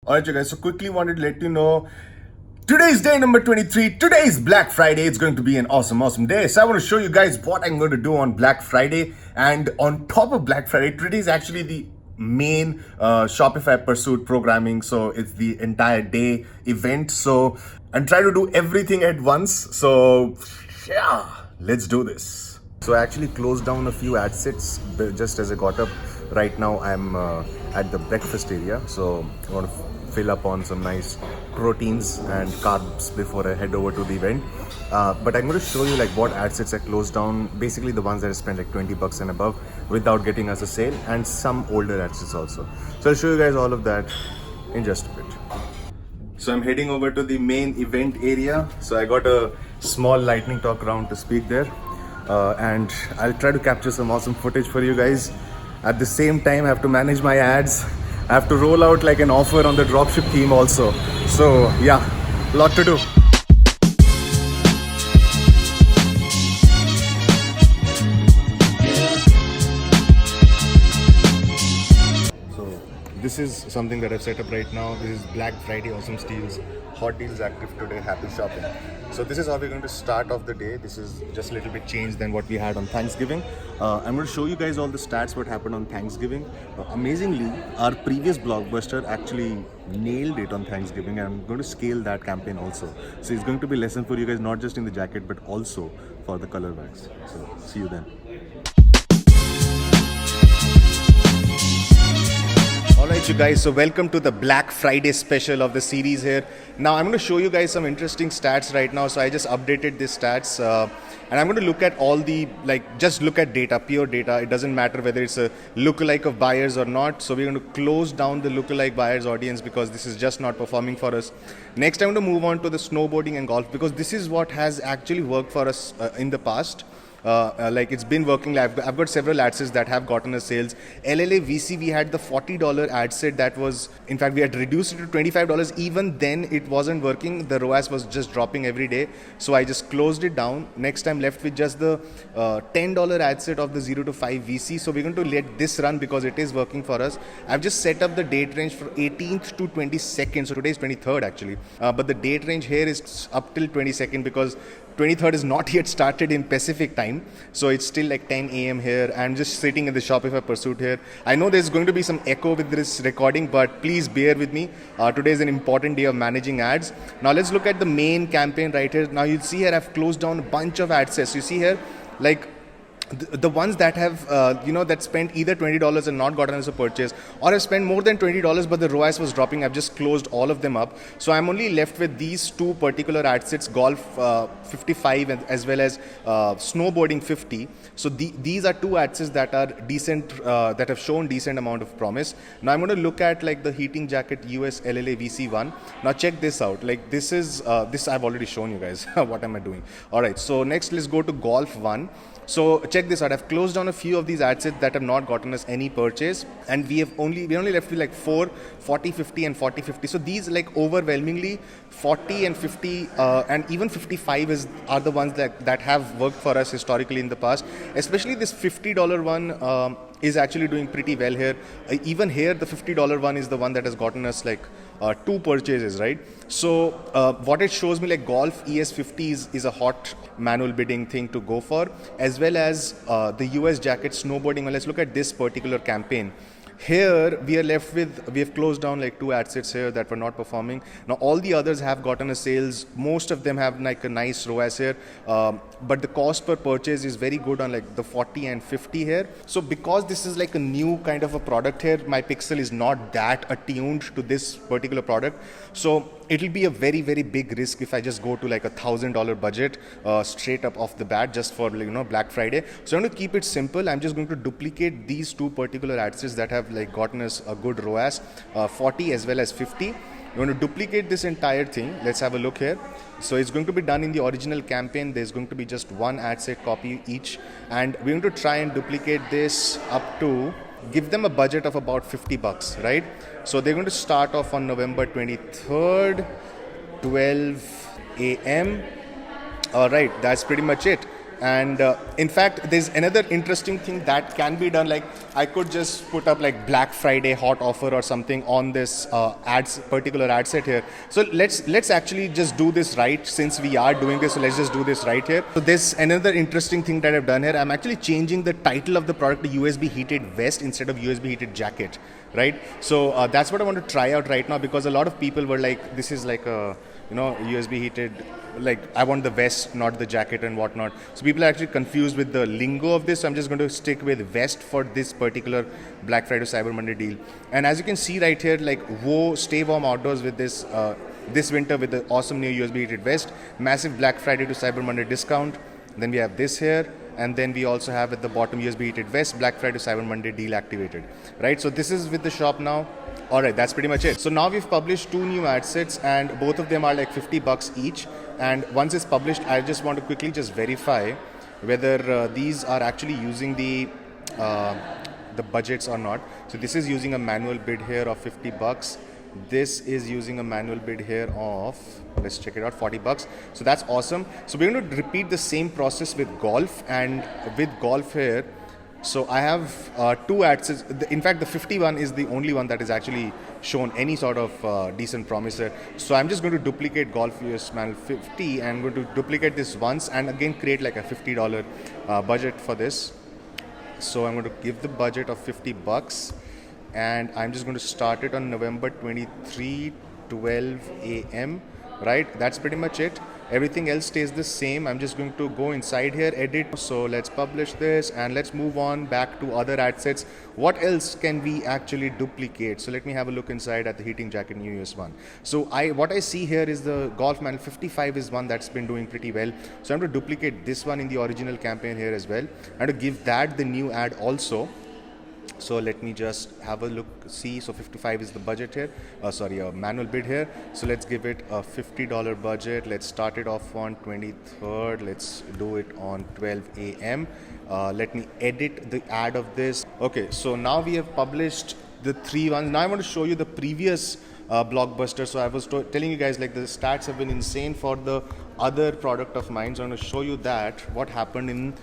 Alright, you guys, so quickly wanted to let you know today's day number 23. Today is Black Friday. It's going to be an awesome day. So I want to show you guys what I'm going to do on Black Friday. And on top of Black Friday, today is actually the main Shopify Pursuit programming. So it's the entire day event. So I'm trying to do everything at once. So yeah, let's do this. So I actually closed down a few ad sets just as I got up. Right now I'm at the breakfast area. So I want to fill up on some nice proteins and carbs before I head over to the event. But I'm going to show you like what ad sets I closed down, basically the ones that I spent like 20 bucks and above without getting us a sale, and some older ad sets also. So I'll show you guys all of that in just a bit. So I'm heading over to the main event area. So I got a small lightning talk round to speak there, and I'll try to capture some awesome footage for you guys. At the same time, I have to manage my ads. I have to roll out like an offer on the dropship theme also. So yeah, a lot to do. So this is something that I've set up right now. This is Black Friday Awesome Steals. Hot deals active today, happy shopping. So this is how we're going to start off the day. This is just a little bit changed than what we had on Thanksgiving. I'm going to show you guys all the stats what happened on Thanksgiving. Amazingly, our previous blockbuster actually nailed it on Thanksgiving, and I'm going to scale that campaign also. So it's going to be a lesson for you guys, not just in the jacket but also for the color bags. So see you then. Alright you guys, so welcome to the Black Friday special of the series here. Now I'm going to show you guys some interesting stats right now. So I just updated these stats and I'm going to look at all the, just look at data, pure data. It doesn't matter whether it's a lookalike of buyers or not. So we're going to close down the lookalike buyers audience because this is just not performing for us. Next I'm going to move on to the snowboarding and golf because this is what has actually worked for us in the past. It's been working. I've got several ad sets that have gotten us sales. LLA VC, we had the $40 ad set that was, in fact, we had reduced it to $25. Even then, it wasn't working. The ROAS was just dropping every day. So I just closed it down. Next, I'm left with just the $10 ad set of the 0 to 5 VC. So we're going to let this run because it is working for us. I've just set up the date range for 18th to 22nd. So today is 23rd actually. But the date range here is up till 22nd because 23rd is not yet started in Pacific time. So it's still like 10 a.m. here. I'm just sitting in the Shopify Pursuit here. I know there's going to be some echo with this recording, but please bear with me. Today is an important day of managing ads. Now let's look at the main campaign right here. Now you'll see here I've closed down a bunch of ad sets. You see here, like the ones that have, that spent either $20 and not gotten us a purchase, or have spent more than $20 but the ROAS was dropping, I've just closed all of them up. So I'm only left with these two particular ad sets, golf 55 as well as snowboarding 50. So these are two ad sets that are decent, that have shown decent amount of promise. Now I'm going to look at like the heating jacket US LLA VC1. Now check this out. Like this is, this I've already shown you guys. What am I doing? All right. So next let's go to golf 1. So check this out. I've closed down a few of these ad sets that have not gotten us any purchase, and we only left with like 4, 40, 50 and 40, 50. So these like overwhelmingly 40 and 50 and even 55 are the ones that have worked for us historically in the past. Especially this $50 one is actually doing pretty well here. Even here, the $50 one is the one that has gotten us like 2 purchases, right? So what it shows me, like golf ES50 is a hot manual bidding thing to go for, as well as the US jacket snowboarding. Well, let's look at this particular campaign. Here we are left with, we have closed down like 2 ad sets here that were not performing. Now all the others have gotten us sales. Most of them have like a nice ROAS here, but the cost per purchase is very good on like the 40 and 50 here. So because this is like a new kind of a product here, my pixel is not that attuned to this particular product. So it'll be a very, very big risk if I just go to like $1,000 budget straight up off the bat just for Black Friday. So I'm going to keep it simple. I'm just going to duplicate these 2 particular ad sets that have like gotten us a good ROAS, 40 as well as 50. We're going to duplicate this entire thing. Let's have a look here. So it's going to be done in the original campaign. There's going to be just 1 ad set copy each, and we're going to try and duplicate this up to, give them a budget of about 50 bucks, right? So they're going to start off on November 23rd, 12 a.m. All right, that's pretty much it. And in fact, there's another interesting thing that can be done. Like I could just put up like Black Friday hot offer or something on this particular ad set here. So let's actually just do this right, since we are doing this. So let's just do this right here. So there's another interesting thing that I've done here. I'm actually changing the title of the product to USB heated vest instead of USB heated jacket, right? So that's what I want to try out right now, because a lot of people were like, this is like a USB heated, like I want the vest, not the jacket and whatnot. So people are actually confused with the lingo of this. So I'm just going to stick with vest for this particular Black Friday Cyber Monday deal. And as you can see right here, like stay warm outdoors with this this winter with the awesome new USB heated vest, massive Black Friday to Cyber Monday discount. Then we have this here. And then we also have at the bottom USB heated vest, Black Friday Cyber Monday deal activated, right? So this is with the shop now. All right, that's pretty much it. So now we've published 2 new ad sets, and both of them are like $50 each. And once it's published, I just want to quickly just verify whether these are actually using the budgets or not. So this is using a manual bid here of $50. This is using a manual bid here of, let's check it out, $40. So that's awesome. So we're going to repeat the same process with golf, and with golf here, so I have 2 ad sets. In fact, the 51 is the only one that is actually shown any sort of decent promise here. So I'm just going to duplicate golf US manual 50, and I'm going to duplicate this once and again create like a $50 budget for this. So I'm going to give the budget of $50. And I'm just going to start it on November 23, 12 a.m. Right? That's pretty much it. Everything else stays the same. I'm just going to go inside here, edit. So let's publish this and let's move on back to other ad sets. What else can we actually duplicate? So let me have a look inside at the heating jacket new US one. So what I see here is the Golf Manual 55 is one that's been doing pretty well. So I'm going to duplicate this one in the original campaign here as well, and to give that the new ad also. So let me just have a look, see. So 55 is the budget here, a manual bid here. So let's give it a $50 budget. Let's start it off on 23rd. Let's do it on 12 a.m. Let me edit the ad of this. Okay, so now we have published the 3 ones. Now I want to show you the previous blockbuster. So I was telling you guys, like, the stats have been insane for the other product of mine. So I'm going to show you that what happened in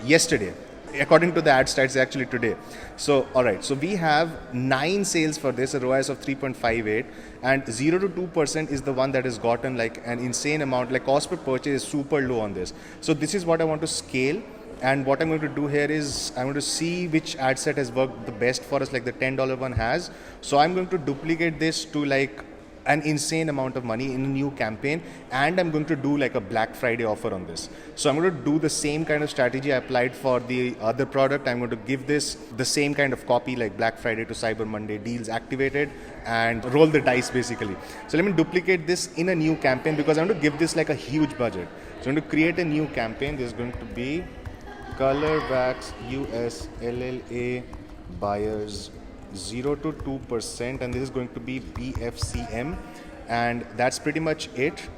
yesterday. According to the ad stats, actually today. So, all right. So we have 9 sales for this, a ROAS of 3.58, and 0 to 2% is the one that has gotten like an insane amount. Like cost per purchase is super low on this. So this is what I want to scale. And what I'm going to do here is I'm going to see which ad set has worked the best for us, like the $10 one has. So I'm going to duplicate this to like an insane amount of money in a new campaign, and I'm going to do like a Black Friday offer on this. So I'm going to do the same kind of strategy I applied for the other product. I'm going to give this the same kind of copy, like Black Friday to Cyber Monday deals activated, and roll the dice basically. So let me duplicate this in a new campaign, because I'm going to give this like a huge budget. So I'm going to create a new campaign. This is going to be Color Wax US LLA buyers 0 to 2%, and this is going to be BFCM, and that's pretty much it.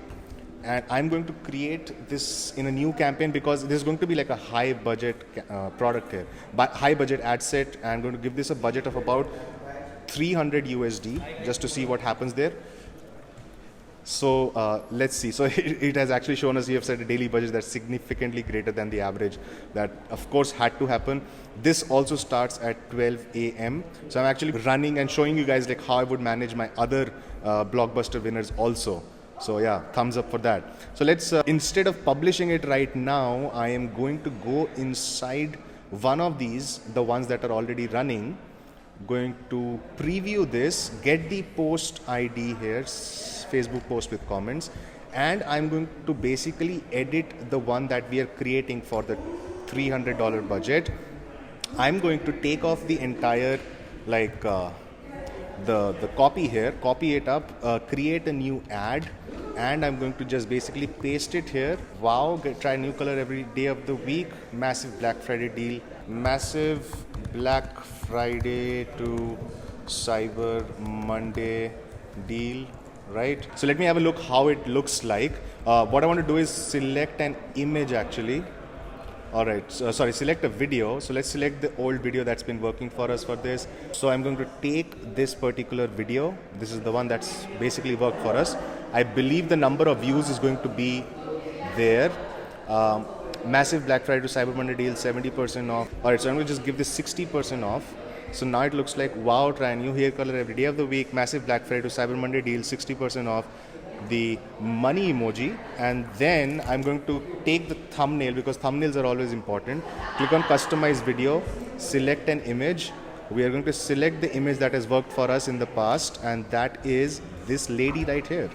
And I'm going to create this in a new campaign, because this is going to be like a high budget product here, high budget ad set. I'm going to give this a budget of about 300 USD just to see what happens there. So let's see. So it has actually shown us, you have set a daily budget that's significantly greater than the average. That of course had to happen. This also starts at 12 a.m. So I'm actually running and showing you guys like how I would manage my other blockbuster winners also. So yeah, thumbs up for that. So let's, instead of publishing it right now, I am going to go inside one of these, the ones that are already running. Going to preview this, get the post ID here, Facebook post with comments, and I'm going to basically edit the one that we are creating for the $300 budget. I'm going to take off the entire like the copy here, copy it up, create a new ad, and I'm going to just basically paste it here. Wow, try a new color every day of the week. Massive Black Friday deal, massive Black Friday to Cyber Monday deal, right? So let me have a look how it looks like. What I want to do is select an image actually. All right, so, select a video. So let's select the old video that's been working for us for this. So I'm going to take this particular video. This is the one that's basically worked for us. I believe the number of views is going to be there. Massive Black Friday to Cyber Monday deal, 70% off. Alright, so I'm going to just give this 60% off. So now it looks like, wow, try a new hair color every day of the week. Massive Black Friday to Cyber Monday deal, 60% off. The money emoji, and then I'm going to take the thumbnail, because thumbnails are always important. Click on customize video, select an image. We are going to select the image that has worked for us in the past, and that is this lady right here.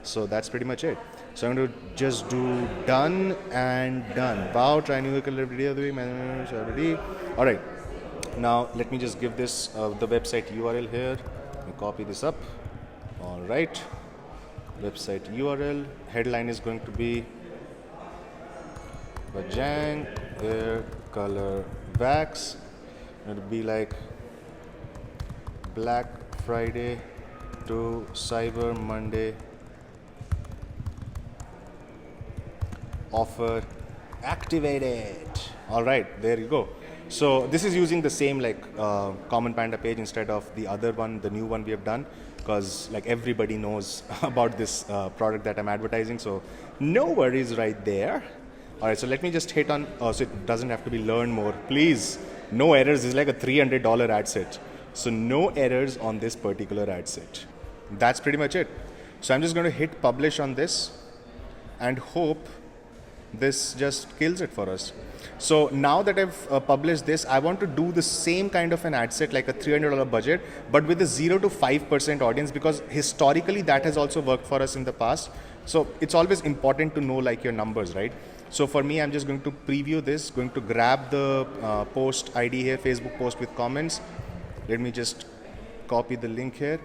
So that's pretty much it. So I'm going to just do done and done. Wow, try new color video of the week. Already. All right. Now let me just give this the website URL here. Let me copy this up. All right. Website URL. Headline is going to be Bajang hair color wax. It'll be like Black Friday to Cyber Monday offer activated. All right, there you go. So this is using the same common panda page instead of the other one, the new one we have done, because like everybody knows about this product that I'm advertising. So no worries right there. All right, so let me just hit on, so it doesn't have to be learn more. Please, no errors. Is like a $300 ad set. So no errors on this particular ad set. That's pretty much it. So I'm just going to hit publish on this and hope this just kills it for us. So now that I've published this, I want to do the same kind of an ad set, like a $300 budget, but with a 0 to 5% audience, because historically that has also worked for us in the past. So it's always important to know like your numbers, right? So for me, I'm just going to preview this, going to grab the post ID here, Facebook post with comments. Let me just copy the link here.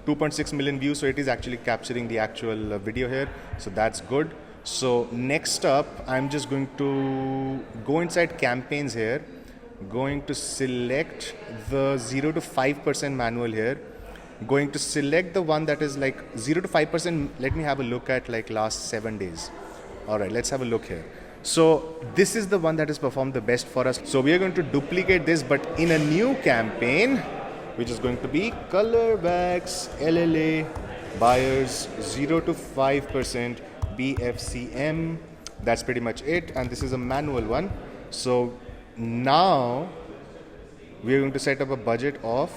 2.6 million views, so it is actually capturing the actual video here. So that's good. So next up, I'm just going to go inside campaigns here, going to select the 0 to 5% manual here, going to select the one that is like 0 to 5%. Let me have a look at like last 7 days. All right, let's have a look here. So this is the one that has performed the best for us. So we are going to duplicate this, but in a new campaign, which is going to be color wax LLA buyers 0 to 5%. BFCM. That's pretty much it, and this is a manual one. So now we are going to set up a budget of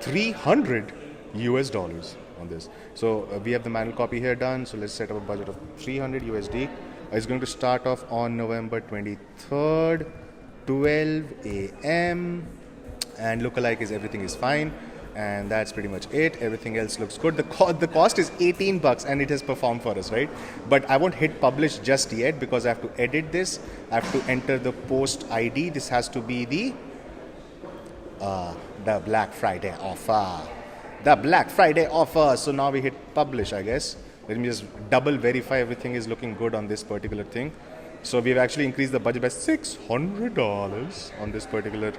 $300 on this. So we have the manual copy here done. So let's set up a budget of $300. It's going to start off on November 23rd, 12 a.m. and lookalike is everything is fine. And that's pretty much it. Everything else looks good. The cost is $18 and it has performed for us, right? But I won't hit publish just yet because I have to edit this. I have to enter the post ID. This has to be the Black Friday offer. The Black Friday offer. So now we hit publish, I guess. Let me just double verify everything is looking good on this particular thing. So we've actually increased the budget by $600 on this particular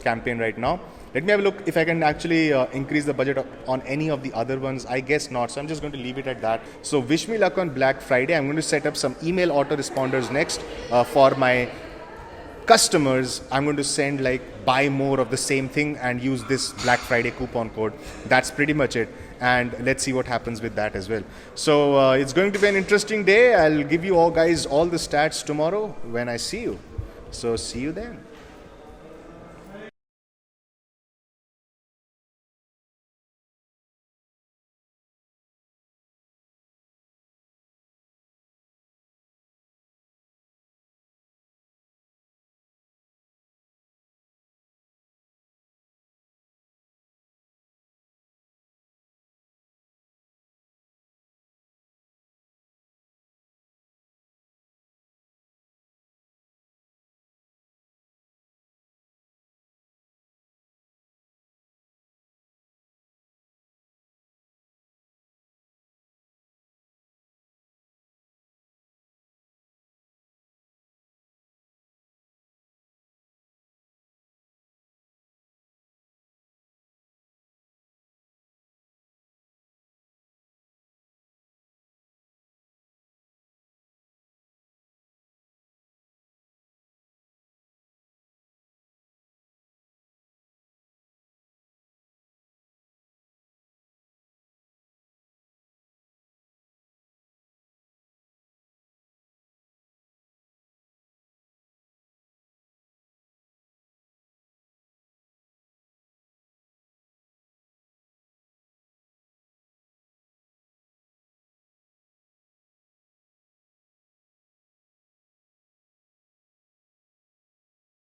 campaign right now. Let me have a look if I can actually increase the budget on any of the other ones. I guess not. So I'm just going to leave it at that. So wish me luck on Black Friday. I'm going to set up some email autoresponders next for my customers. I'm going to send like buy more of the same thing and use this Black Friday coupon code. That's pretty much it. And let's see what happens with that as well. So it's going to be an interesting day. I'll give you all guys all the stats tomorrow when I see you. So see you then.